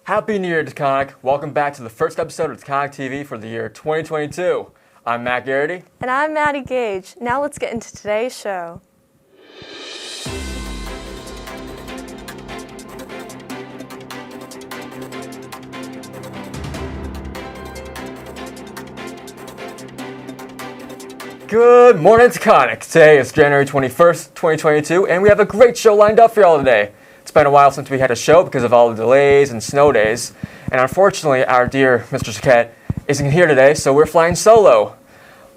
Happy New Year, Taconic. Welcome back to the first episode of Taconic TV for the year 2022. I'm Matt Garrity. And I'm Maddy Gage. Now let's get into today's show. Good morning, Taconic. Today is January 21st, 2022, and we have a great show lined up for y'all today. It's been a while since we had a show because of all the delays and snow days, and unfortunately, our dear Mr. Saquette isn't here today, so we're flying solo.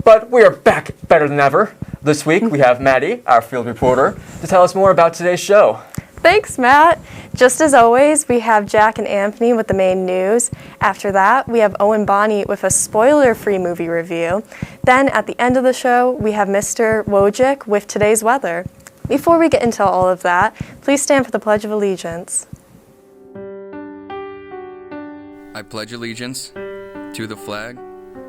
But we are back better than ever. This week, we have Maddy, our field reporter, to tell us more about today's show. Thanks, Matt. Just as always, we have Jack and Anthony with the main news. After that, we have Owen Bonney with a spoiler-free movie review. Then, at the end of the show, we have Mr. Wojcik with today's weather. Before we get into all of that, please stand for the Pledge of Allegiance. I pledge allegiance to the flag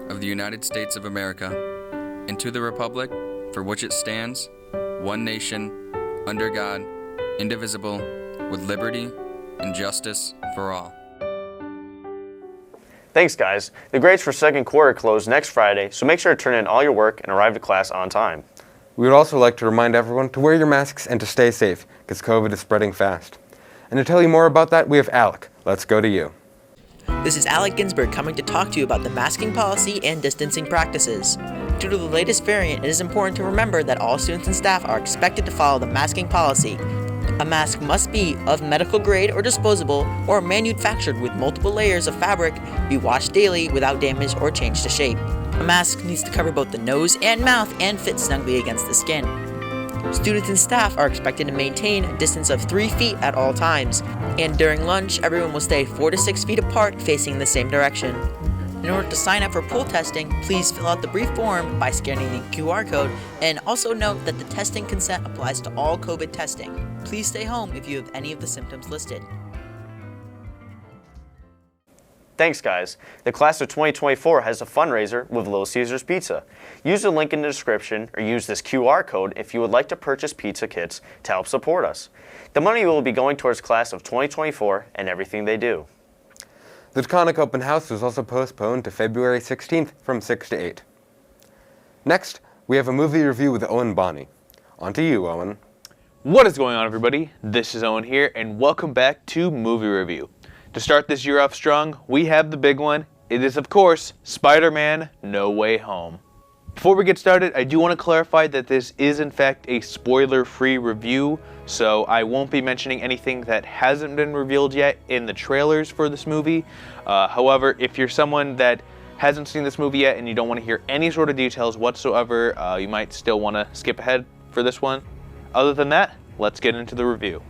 of the United States of America and to the republic for which it stands, one nation, under God, indivisible, with liberty and justice for all. Thanks, guys. The grades for second quarter close next Friday, so make sure to turn in all your work and arrive to class on time. We would also like to remind everyone to wear your masks and to stay safe, because COVID is spreading fast. And to tell you more about that, we have Alec. Let's go to you. This is Alec Ginsberg coming to talk to you about the masking policy and distancing practices. Due to the latest variant, it is important to remember that all students and staff are expected to follow the masking policy. A mask must be of medical grade or disposable or manufactured with multiple layers of fabric, be washed daily without damage or change to shape. A mask needs to cover both the nose and mouth and fit snugly against the skin. Students and staff are expected to maintain a distance of 3 feet at all times, and during lunch, everyone will stay 4 to 6 feet apart facing the same direction. In order to sign up for pool testing, please fill out the brief form by scanning the QR code, and also note that the testing consent applies to all COVID testing. Please stay home if you have any of the symptoms listed. Thanks, guys. The class of 2024 has a fundraiser with Little Caesars Pizza. Use the link in the description or use this QR code if you would like to purchase pizza kits to help support us. The money will be going towards class of 2024 and everything they do. The Taconic Open House was also postponed to February 16th from 6 to 8. Next, we have a movie review with Owen Bonney. On to you, Owen. What is going on, everybody? This is Owen here, and welcome back to Movie Review. To start this year off strong, we have the big one. It is, of course, Spider-Man: No Way Home. Before we get started, I do want to clarify that this is in fact a spoiler-free review, so I won't be mentioning anything that hasn't been revealed yet in the trailers for this movie. However, if you're someone that hasn't seen this movie yet and you don't want to hear any sort of details whatsoever, you might still want to skip ahead for this one. Other than that, let's get into the review.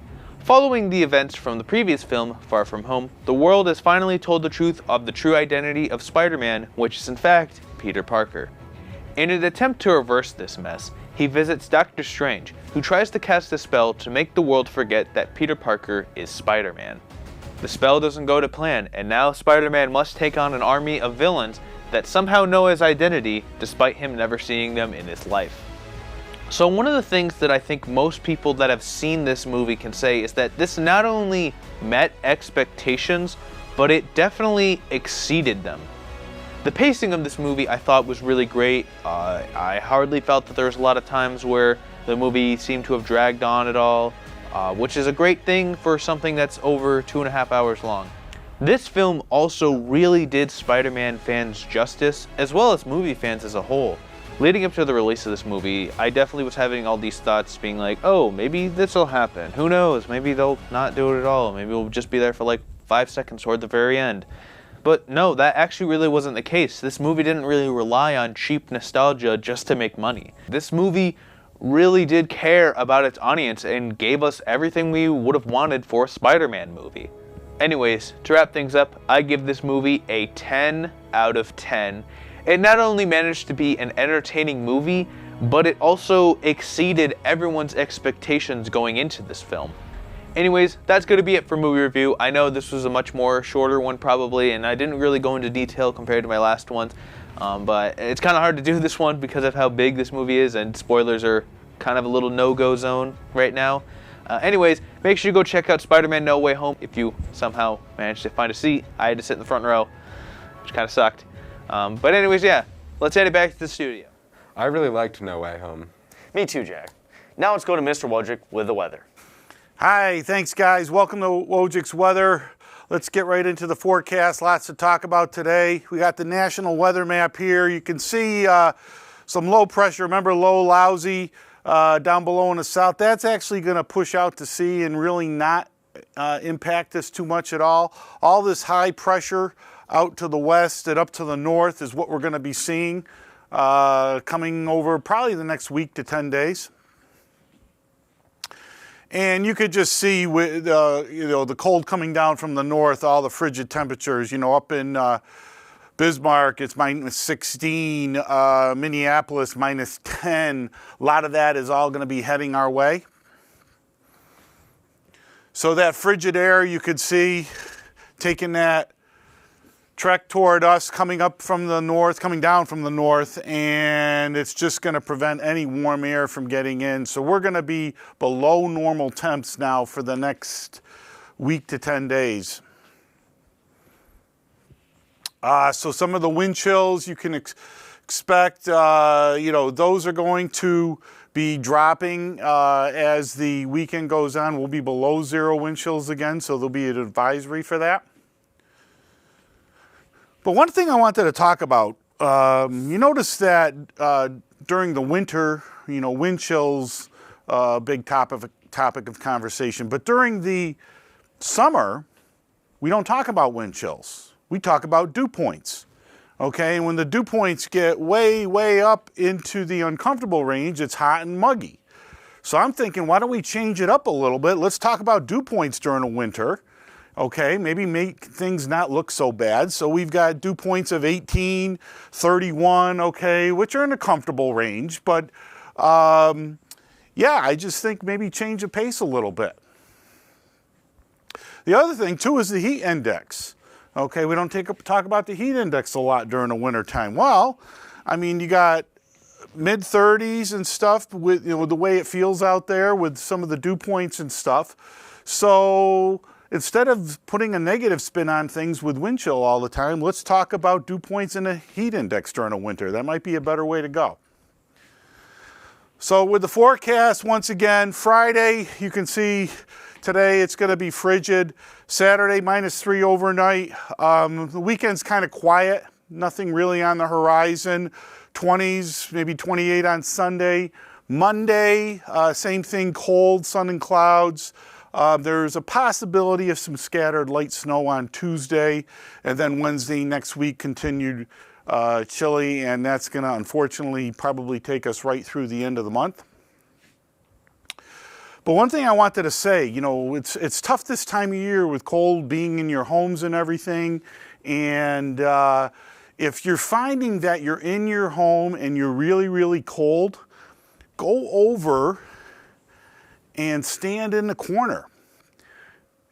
Following the events from the previous film, Far From Home, the world has finally told the truth of the true identity of Spider-Man, which is in fact Peter Parker. In an attempt to reverse this mess, he visits Dr. Strange, who tries to cast a spell to make the world forget that Peter Parker is Spider-Man. The spell doesn't go to plan, and now Spider-Man must take on an army of villains that somehow know his identity, despite him never seeing them in his life. So one of the things that I think most people that have seen this movie can say is that this not only met expectations, but it definitely exceeded them. The pacing of this movie I thought was really great. I hardly felt that there was a lot of times where the movie seemed to have dragged on at all, which is a great thing for something that's over 2.5 hours long. This film also really did Spider-Man fans justice, as well as movie fans as a whole. Leading up to the release of this movie, I definitely was having all these thoughts being like, oh, maybe this will happen. Who knows? Maybe they'll not do it at all. Maybe we'll just be there for like 5 seconds toward the very end. But no, that actually really wasn't the case. This movie didn't really rely on cheap nostalgia just to make money. This movie really did care about its audience and gave us everything we would have wanted for a Spider-Man movie. Anyways, to wrap things up, I give this movie a 10 out of 10. It not only managed to be an entertaining movie, but it also exceeded everyone's expectations going into this film. Anyways, that's going to be it for movie review. I know this was a much more shorter one probably, and I didn't really go into detail compared to my last ones, but it's kind of hard to do this one because of how big this movie is, and spoilers are kind of a little no-go zone right now. Anyways, make sure you go check out Spider-Man No Way Home if you somehow managed to find a seat. I had to sit in the front row, which kind of sucked. But anyways, yeah, let's head it back to the studio. I really liked No Way Home. Me too, Jack. Now let's go to Mr. Wojcik with the weather. Hi, thanks guys. Welcome to Wojcik's Weather. Let's get right into the forecast. Lots to talk about today. We got the national weather map here. You can see some low pressure. Remember low lousy down below in the south. That's actually going to push out to sea and really not impact us too much at all. All this high pressure out to the west and up to the north is what we're going to be seeing coming over probably the next week to 10 days. And you could just see with the cold coming down from the north, all the frigid temperatures. Up in Bismarck, it's -16. Minneapolis, -10. A lot of that is all going to be heading our way. So that frigid air you could see taking that trek toward us, coming up from the north, coming down from the north, and it's just going to prevent any warm air from getting in. So we're going to be below normal temps now for the next week to 10 days. So some of the wind chills you can expect, those are going to be dropping as the weekend goes on. We'll be below 0 wind chills again, so there'll be an advisory for that. But one thing I wanted to talk about, you notice that during the winter, wind chills, big topic of conversation. But during the summer, we don't talk about wind chills. We talk about dew points. Okay, and when the dew points get way, way up into the uncomfortable range, it's hot and muggy. So I'm thinking, why don't we change it up a little bit? Let's talk about dew points during the winter. Okay, maybe make things not look so bad. So we've got dew points of 18, 31, okay, which are in a comfortable range. But yeah, I just think maybe change the pace a little bit. The other thing too is the heat index. Okay, we don't talk about the heat index a lot during the winter time. Well, I mean, you got mid-30s and stuff with the way it feels out there with some of the dew points and stuff. So instead of putting a negative spin on things with wind chill all the time, let's talk about dew points and a heat index during the winter. That might be a better way to go. So with the forecast, once again, Friday, you can see today it's going to be frigid. Saturday, -3 overnight. The weekend's kind of quiet. Nothing really on the horizon. 20s, maybe 28 on Sunday. Monday, same thing, cold, sun and clouds. There's a possibility of some scattered light snow on Tuesday, and then Wednesday next week continued chilly, and that's going to unfortunately probably take us right through the end of the month. But one thing I wanted to say, it's tough this time of year with cold being in your homes and everything, and if you're finding that you're in your home and you're really, really cold, go over and stand in the corner.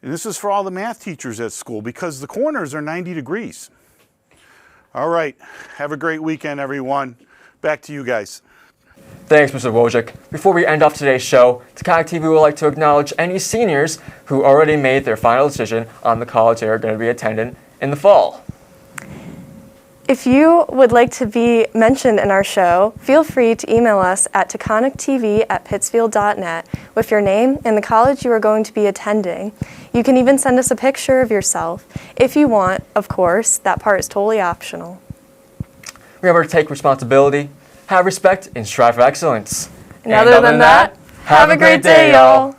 And this is for all the math teachers at school because the corners are 90 degrees. All right, have a great weekend, everyone. Back to you guys. Thanks, Mr. Wojcik. Before we end off today's show, Taconic TV would like to acknowledge any seniors who already made their final decision on the college they are going to be attending in the fall. If you would like to be mentioned in our show, feel free to email us at taconictv@pittsfield.net with your name and the college you are going to be attending. You can even send us a picture of yourself. If you want, of course, that part is totally optional. Remember to take responsibility, have respect, and strive for excellence. And other than that, have a great day, y'all.